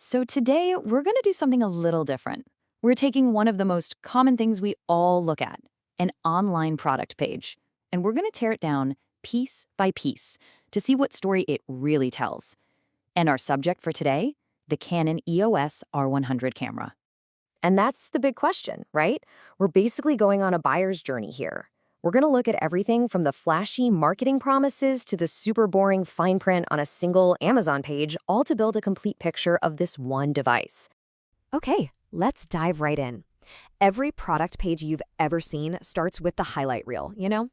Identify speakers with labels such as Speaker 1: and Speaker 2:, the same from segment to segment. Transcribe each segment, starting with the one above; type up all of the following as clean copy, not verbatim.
Speaker 1: So today, we're going to do something a little different. We're taking one of the most common things we all look at, an online product page, and we're going to tear it down piece by piece to see what story it really tells. And our subject for today, the Canon EOS R100 camera.
Speaker 2: And that's the big question, right? We're basically going on a buyer's journey here. We're going to look at everything from the flashy marketing promises to the super boring fine print on a single Amazon page, all to build a complete picture of this one device. Okay, let's dive right in. Every product page you've ever seen starts with the highlight reel, you know?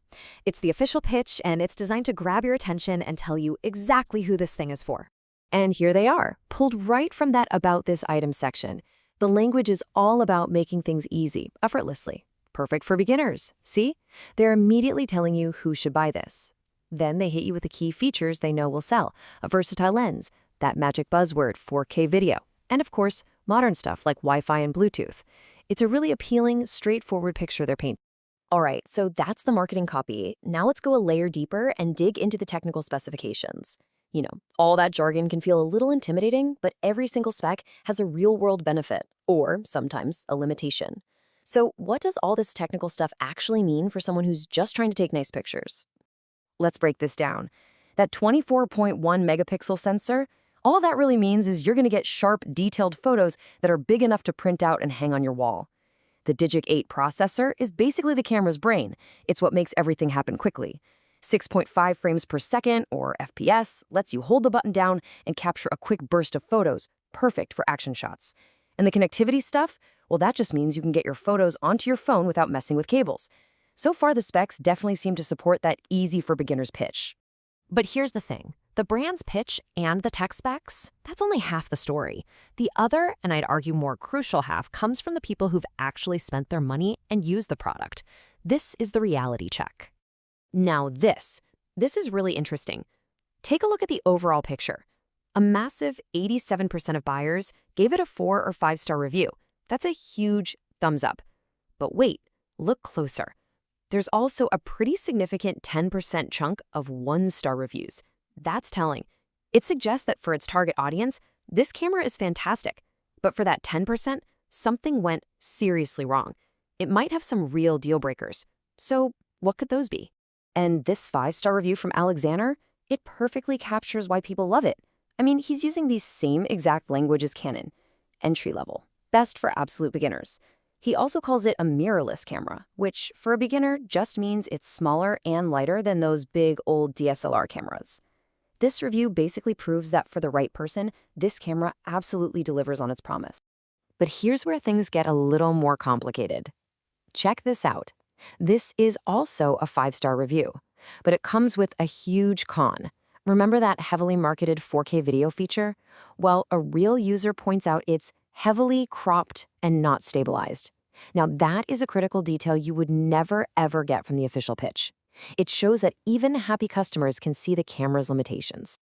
Speaker 2: It's the official pitch, and it's designed to grab your attention and tell you exactly who this thing is for. And here they are, pulled right from that About This Item section. The language is all about making things easy, effortlessly. Perfect for beginners, see? They're immediately telling you who should buy this. Then they hit you with the key features they know will sell, a versatile lens, that magic buzzword, 4K video, and of course, modern stuff like Wi-Fi and Bluetooth. It's a really appealing, straightforward picture they're painting. All right, so that's the marketing copy. Now let's go a layer deeper and dig into the technical specifications. You know, all that jargon can feel a little intimidating, but every single spec has a real-world benefit, or sometimes a limitation. So what does all this technical stuff actually mean for someone who's just trying to take nice pictures? Let's break this down. That 24.1 megapixel sensor, all that really means is you're going to get sharp, detailed photos that are big enough to print out and hang on your wall. The Digic 8 processor is basically the camera's brain. It's what makes everything happen quickly. 6.5 frames per second, or FPS, lets you hold the button down and capture a quick burst of photos, perfect for action shots. And the connectivity stuff? Well, that just means you can get your photos onto your phone without messing with cables. So far, the specs definitely seem to support that easy for beginners pitch. But here's the thing. The brand's pitch and the tech specs, that's only half the story. The other, and I'd argue more crucial half, comes from the people who've actually spent their money and used the product. This is the reality check. Now this is really interesting. Take a look at the overall picture. A massive 87% of buyers gave it a 4 or 5-star review. That's a huge thumbs up. But wait, look closer. There's also a pretty significant 10% chunk of 1-star reviews. That's telling. It suggests that for its target audience, this camera is fantastic. But for that 10%, something went seriously wrong. It might have some real deal breakers. So what could those be? And this 5-star review from Alexander, it perfectly captures why people love it. I mean, he's using the same exact language as Canon. Entry level. Best for absolute beginners. He also calls it a mirrorless camera, which for a beginner just means it's smaller and lighter than those big old DSLR cameras. This review basically proves that for the right person, this camera absolutely delivers on its promise. But here's where things get a little more complicated. Check this out. This is also a 5-star review, but it comes with a huge con. Remember that heavily marketed 4K video feature? Well, a real user points out it's heavily cropped and not stabilized. Now, that is a critical detail you would never, ever get from the official pitch. It shows that even happy customers can see the camera's limitations.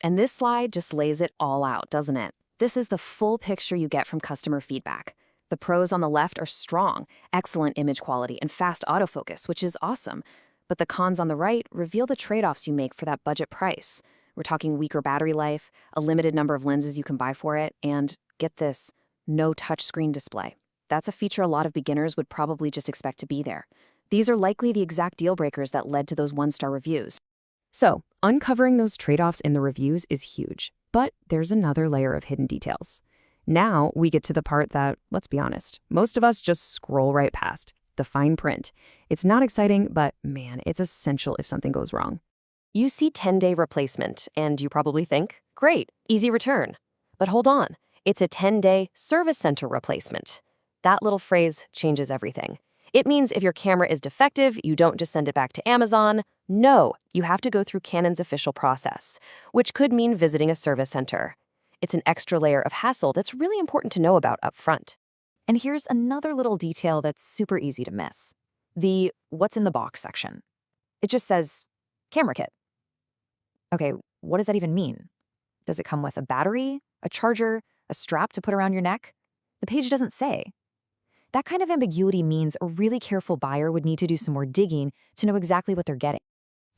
Speaker 2: And this slide just lays it all out, doesn't it? This is the full picture you get from customer feedback. The pros on the left are strong, excellent image quality, and fast autofocus, which is awesome. But the cons on the right reveal the trade-offs you make for that budget price. We're talking weaker battery life, a limited number of lenses you can buy for it, and, get this, no touchscreen display. That's a feature a lot of beginners would probably just expect to be there. These are likely the exact deal breakers that led to those 1-star reviews. So, uncovering those trade-offs in the reviews is huge, but there's another layer of hidden details. Now we get to the part that, let's be honest, most of us just scroll right past, the fine print. It's not exciting, but man, it's essential if something goes wrong. You see 10-day replacement, and you probably think, great, easy return. But hold on, it's a 10-day service center replacement. That little phrase changes everything. It means if your camera is defective, you don't just send it back to Amazon. No, you have to go through Canon's official process, which could mean visiting a service center. It's an extra layer of hassle that's really important to know about up front. And here's another little detail that's super easy to miss. The what's in the box section. It just says, camera kit. Okay, what does that even mean? Does it come with a battery, a charger, a strap to put around your neck? The page doesn't say. That kind of ambiguity means a really careful buyer would need to do some more digging to know exactly what they're getting.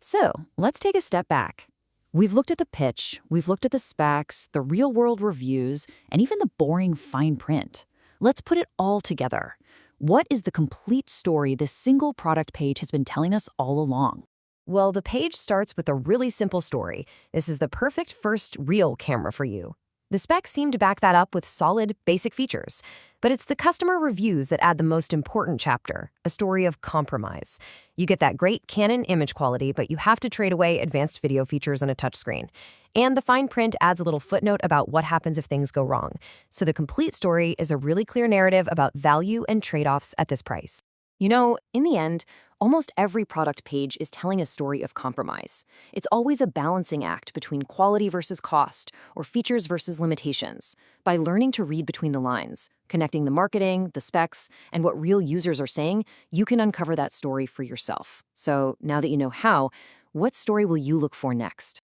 Speaker 2: So let's take a step back.
Speaker 1: We've looked at the pitch, we've looked at the specs, the real-world reviews, and even the boring fine print. Let's put it all together. What is the complete story this single product page has been telling us all along?
Speaker 2: Well, the page starts with a really simple story. This is the perfect first real camera for you. The specs seem to back that up with solid, basic features. But it's the customer reviews that add the most important chapter, a story of compromise. You get that great Canon image quality, but you have to trade away advanced video features on a touchscreen. And the fine print adds a little footnote about what happens if things go wrong. So the complete story is a really clear narrative about value and trade-offs at this price.
Speaker 1: You know, in the end, almost every product page is telling a story of compromise. It's always a balancing act between quality versus cost, or features versus limitations. By learning to read between the lines, connecting the marketing, the specs, and what real users are saying, you can uncover that story for yourself. So now that you know how, what story will you look for next?